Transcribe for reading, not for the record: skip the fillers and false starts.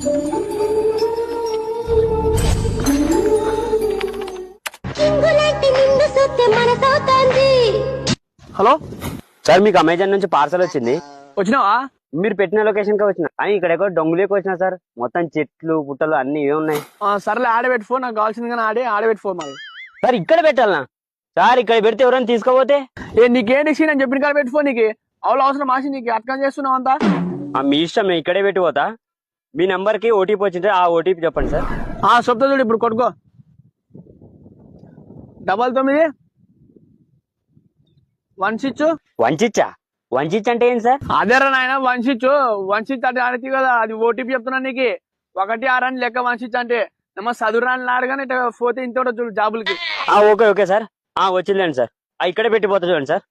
Hello sir మీకు Amazon నుంచి parcel వచ్చింది. వచ్చినావా? మీరు పెట్టిన లొకేషన్ కి వచ్చిన కానీ ఇక్కడ ఎక్కడో డొంగులేకి వచ్చినా సార్. మొత్తం చెట్లు పుట్టలు అన్ని ఇవే ఉన్నాయి. సర్లే ఆడబెట్టుకో, నాకు కావాల్సింది కానీ ఆడబెట్టుకో మరి. సార్ ఇక్కడ పెట్టాలనా సార్? ఇక్కడ పెడితే ఎవరైనా తీసుకోపోతే నీకేంటి నేను చెప్పిన కాడ పెట్టుకో. నీకు అవులు అవసరం మాసి నీకు అర్థం చేస్తున్నావు అంతా. మీ ఇష్టం, నేను ఇక్కడే పెట్టిపోతా. మీ నంబర్ కి ఓటీపీ వచ్చింటే ఆ ఓటీపీ చెప్పండి సార్. చెప్తా చూడు, ఇప్పుడు కొట్టుకో. 99 వంచిచ్చా? వంచిచ్ అంటే ఏంటి సార్? అదేరా నాయన, వంశిచ్ అంటే అడితే కదా, అది ఓటీపీ చెప్తున్నా నీకు. 16 అని లెక్క వంశిచ్ అంటే. చదువురాని లాడగానే పోతే ఇంత చూడు జాబులకి. Okay sir. వచ్చిందండి సార్. ఇక్కడే పెట్టిపోతా చూడండి సార్.